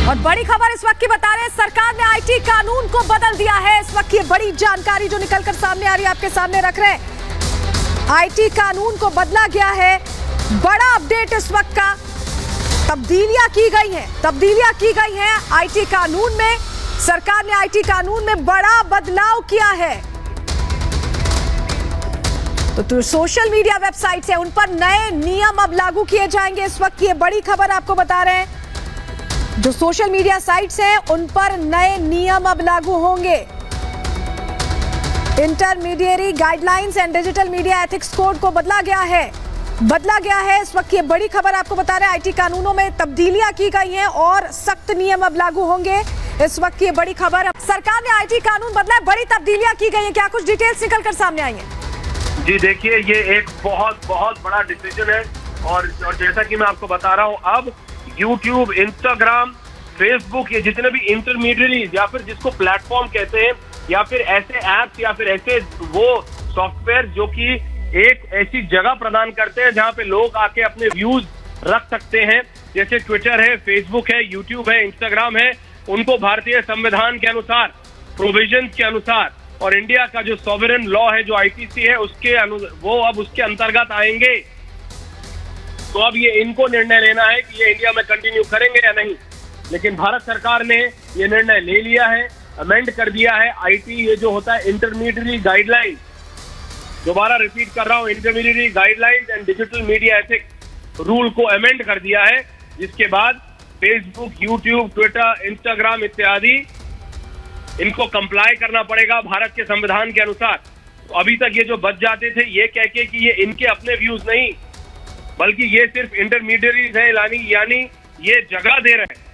और बड़ी खबर इस वक्त की बता रहे हैं, सरकार ने आईटी कानून को बदल दिया है। इस वक्त ये बड़ी जानकारी जो निकलकर सामने आ रही है आपके सामने रख रहे हैं। आईटी कानून को बदला गया है, बड़ा अपडेट इस वक्त का। तब्दीलियां की गई हैं आईटी कानून में। सरकार ने आईटी कानून में बड़ा बदलाव किया है। तो सोशल मीडिया वेबसाइट्स है उन पर नए नियम अब लागू किए जाएंगे। इस वक्त ये बड़ी खबर आपको बता रहे हैं, जो सोशल मीडिया साइट्स हैं उन पर नए नियम अब लागू होंगे। Intermediary guidelines and digital media ethics code को बदला गया है। इस वक्त ये बड़ी खबर आपको बता रहे हैं, आईटी कानूनों में तब्दीलियां की गई हैं और सख्त नियम अब लागू होंगे। इस वक्त ये बड़ी खबर, सरकार ने आईटी कानून बदला है, बड़ी तब्दीलियां की गई हैं। क्या कुछ डिटेल्स निकलकर सामने आई हैं? जी देखिए, ये एक बहुत बड़ा डिसीजन है और जैसा कि मैं आपको बता रहा हूँ, अब यूट्यूब, इंस्टाग्राम, फेसबुक, ये जितने भी इंटरमीडिएरीज या फिर जिसको प्लेटफॉर्म कहते हैं या फिर ऐसे ऐप्स या फिर ऐसे वो सॉफ्टवेयर जो कि एक ऐसी जगह प्रदान करते हैं जहां पे लोग आके अपने व्यूज रख सकते हैं, जैसे ट्विटर है, फेसबुक है, यूट्यूब है, इंस्टाग्राम है, उनको भारतीय संविधान के अनुसार, प्रोविजंस के अनुसार और इंडिया का जो सॉवरेन लॉ है, जो आईटीसी है, वो अब उसके अंतर्गत आएंगे। तो अब ये इनको निर्णय लेना है कि ये इंडिया में कंटिन्यू करेंगे या नहीं। लेकिन भारत सरकार ने ये निर्णय ले लिया है, अमेंड कर दिया है। आईटी ये जो होता है इंटरमीडिएरी गाइडलाइन, दोबारा रिपीट कर रहा हूँ, intermediary guidelines and digital media ethics rule को अमेंड कर दिया है, जिसके बाद फेसबुक, यूट्यूब, ट्विटर, इंस्टाग्राम इत्यादि इनको कंप्लाई करना पड़ेगा भारत के संविधान के अनुसार। तो अभी तक ये जो बच जाते थे ये कह के कि ये इनके अपने व्यूज नहीं, बल्कि ये सिर्फ इंटरमीडिएरीज है, यानी ये जगह दे रहे हैं,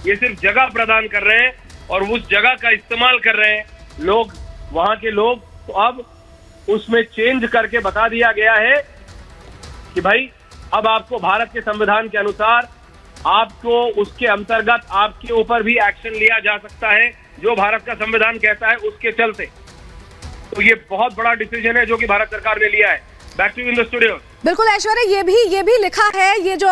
ये सिर्फ जगह प्रदान कर रहे हैं और उस जगह का इस्तेमाल कर रहे हैं लोग, वहां के लोग। तो अब उसमें चेंज करके बता दिया गया है कि भाई अब आपको भारत के संविधान के अनुसार आपको उसके अंतर्गत आपके ऊपर भी एक्शन लिया जा सकता है, जो भारत का संविधान कहता है उसके चलते। तो ये बहुत बड़ा डिसीजन है जो कि भारत सरकार ने लिया है। Back to in the studio. बिल्कुल ऐश्वर्या, ये भी लिखा है, ये जो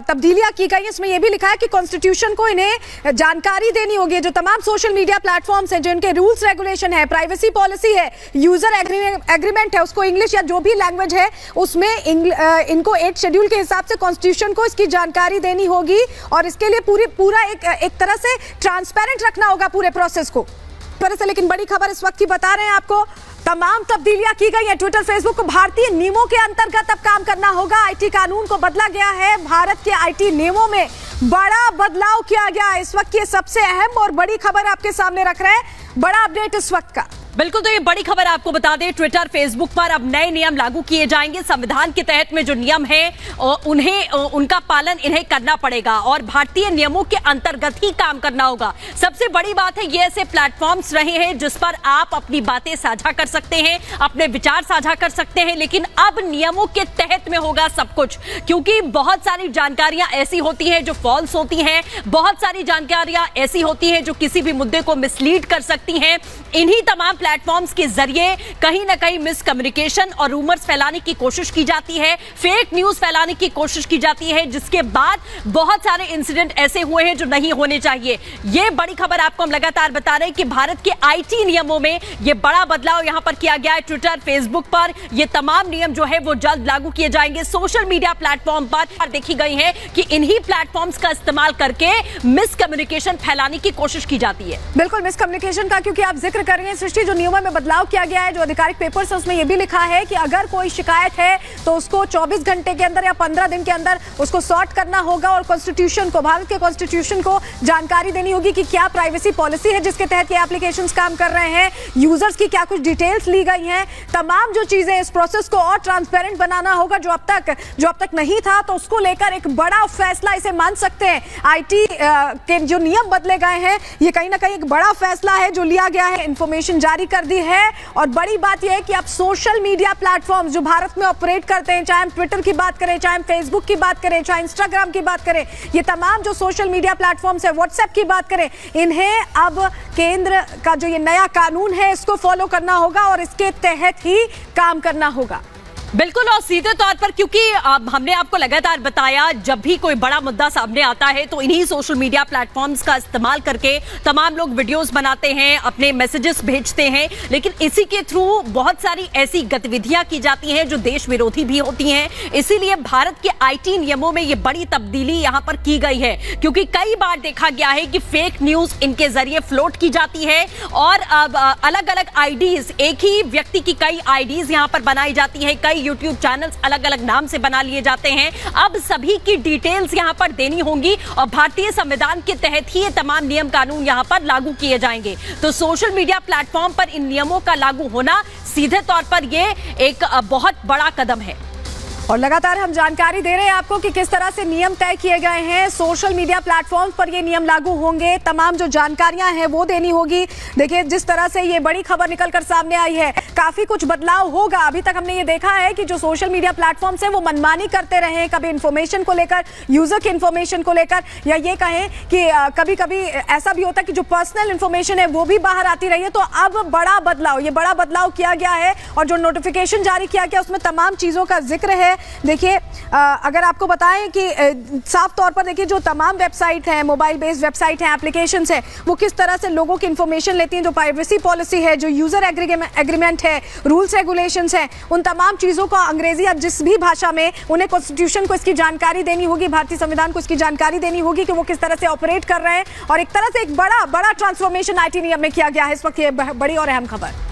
तब्दीलियां की गई इसमें ये भी लिखा है कि कॉन्स्टिट्यूशन को इन्हें जानकारी देनी होगी। जो तमाम सोशल मीडिया प्लेटफॉर्म्स हैं, जिनके रूल्स रेगुलेशन है, प्राइवेसी पॉलिसी है, यूजर एग्रीमेंट है, उसको इंग्लिश या जो भी लैंग्वेज है उसमें इनको 8 शेड्यूल के हिसाब से कॉन्स्टिट्यूशन को इसकी जानकारी देनी होगी और इसके लिए पूरा एक तरह से ट्रांसपेरेंट रखना होगा पूरे प्रोसेस को। लेकिन बड़ी खबर इस वक्त की बता रहे हैं आपको, तमाम तब्दीलियां की गई हैं। ट्विटर, फेसबुक को भारतीय नियमों के अंतर्गत अब काम करना होगा। आईटी कानून को बदला गया है, भारत के आईटी नियमों में बड़ा बदलाव किया गया है। इस वक्त ये सबसे अहम और बड़ी खबर आपके सामने रख रहे हैं, बड़ा अपडेट इस वक्त का। बिल्कुल, तो ये बड़ी खबर आपको बता दें, ट्विटर, फेसबुक पर अब नए नियम लागू किए जाएंगे। संविधान के तहत में जो नियम है उनका पालन इन्हें करना पड़ेगा और भारतीय नियमों के अंतर्गत ही काम करना होगा। सबसे बड़ी बात है, ये ऐसे प्लेटफॉर्म्स रहे हैं जिस पर आप अपनी बातें साझा कर सकते हैं, अपने विचार साझा कर सकते हैं, लेकिन अब नियमों के तहत में होगा सब कुछ, क्योंकि बहुत सारी जानकारियां ऐसी होती हैं जो फॉल्स होती हैं, बहुत सारी जानकारियां ऐसी होती हैं जो किसी भी मुद्दे को मिसलीड कर सकती हैं। इन्हीं तमाम प्लेटफॉर्म्स के जरिए कहीं ना कहीं मिसकम्युनिकेशन और रूमर्स फैलाने की कोशिश की जाती है, फेक न्यूज फैलाने की कोशिश की जाती है, जिसके बाद बहुत सारे इंसिडेंट ऐसे हुए हैं जो नहीं होने चाहिए। ये बड़ी खबर आपको हम लगातार बता रहे हैं कि भारत के आईटी नियमों में ये बड़ा बदलाव यहां पर किया गया है। ट्विटर, फेसबुक पर ये तमाम नियम जो है वो जल्द लागू किए जाएंगे। सोशल मीडिया प्लेटफॉर्म पर देखी गई है कि इन्हीं प्लेटफॉर्म्स का इस्तेमाल करके मिसकम्युनिकेशन फैलाने की कोशिश की जाती है। बिल्कुल, मिसकम्युनिकेशन का क्योंकि आप जिक्र कर रहे हैं सृष्टि, जो नियमों में बदलाव किया गया है, जो आधिकारिक पेपर्स है उसमें यह भी लिखा है कि अगर कोई शिकायत है तो उसको 24 घंटे के अंदर या 15 दिन के अंदर उसको सॉर्ट करना होगा और कॉन्स्टिट्यूशन को, भारत के कॉन्स्टिट्यूशन को जानकारी देनी होगी कि क्या प्राइवेसी पॉलिसी है जिसके तहत ये एप्लीकेशंस काम कर रहे हैं, यूजर्स की क्या कुछ डिटेल्स ली गई हैं, तमाम जो चीजें, इस प्रोसेस को और ट्रांसपेरेंट बनाना होगा जो अब तक नहीं था। तो उसको लेकर एक बड़ा फैसला इसे मान सकते हैं। आईटी के जो नियम बदले गए हैं, ये कहीं ना कहीं एक बड़ा फैसला है जो लिया गया है, इंफॉर्मेशन जारी कर दी है। और बड़ी बात यह है कि अब सोशल मीडिया प्लेटफॉर्म्स जो भारत में ऑपरेट करते हैं, चाहे हम ट्विटर की बात करें, चाहे हम फेसबुक की बात करें, चाहे इंस्टाग्राम की बात करें, ये तमाम जो सोशल मीडिया प्लेटफॉर्म्स है, व्हाट्सएप की बात करें, इन्हें अब केंद्र का जो ये नया कानून है इसको फॉलो करना होगा और इसके तहत ही काम करना होगा। बिल्कुल, और सीधे तौर पर क्योंकि हमने आपको लगातार बताया जब भी कोई बड़ा मुद्दा सामने आता है तो इन्हीं सोशल मीडिया प्लेटफॉर्म्स का इस्तेमाल करके तमाम लोग वीडियोस बनाते हैं, अपने मैसेजेस भेजते हैं, लेकिन इसी के थ्रू बहुत सारी ऐसी गतिविधियां की जाती हैं जो देश विरोधी भी होती हैं। इसीलिए भारत के आईटी नियमों में ये बड़ी तब्दीली यहां पर की गई है, क्योंकि कई बार देखा गया है कि फेक न्यूज इनके जरिए फ्लोट की जाती है और अलग अलग आईडीज, एक ही व्यक्ति की कई आईडीज यहां पर बनाई जाती है, कई यूट्यूब चैनल्स अलग अलग नाम से बना लिए जाते हैं। अब सभी की डिटेल्स यहां पर देनी होंगी और भारतीय संविधान के तहत ही ये तमाम नियम कानून यहां पर लागू किए जाएंगे। तो सोशल मीडिया प्लेटफॉर्म पर इन नियमों का लागू होना सीधे तौर पर ये एक बहुत बड़ा कदम है। और लगातार हम जानकारी दे रहे हैं आपको कि किस तरह से नियम तय किए गए हैं। सोशल मीडिया प्लेटफॉर्म पर ये नियम लागू होंगे, तमाम जो जानकारियां हैं वो देनी होगी। देखिए जिस तरह से ये बड़ी खबर निकलकर सामने आई है, काफी कुछ बदलाव होगा। अभी तक हमने ये देखा है कि जो सोशल मीडिया प्लेटफॉर्म्स हैं वो मनमानी करते रहे, कभी इन्फॉर्मेशन को लेकर, यूजर की इन्फॉर्मेशन को लेकर, या ये कहें कि कभी कभी ऐसा भी होता है कि जो पर्सनल इन्फॉर्मेशन है वो भी बाहर आती रही है। तो अब बड़ा बदलाव किया गया है और जो नोटिफिकेशन जारी किया गया उसमें तमाम चीजों का जिक्र है। देखिए अगर आपको बताएं कि साफ तौर पर देखिए जो तमाम वेबसाइट हैं, मोबाइल बेस्ड वेबसाइट हैं, एप्लीकेशंस हैं, वो किस तरह से लोगों की इंफॉर्मेशन लेती हैं, जो प्राइवेसी पॉलिसी है, जो यूजर एग्रीमेंट है, रूल्स रेगुलेशंस हैं, उन तमाम चीजों को अंग्रेजी या जिस भी भाषा में उन्हें कॉन्स्टिट्यूशन को इसकी जानकारी देनी होगी, भारतीय संविधान को इसकी जानकारी देनी होगी कि वो किस तरह से ऑपरेट कर रहे हैं। और एक तरह से एक बड़ा ट्रांसफॉर्मेशन आईटी नियम में किया गया है। इस वक्त ये बड़ी और अहम खबर।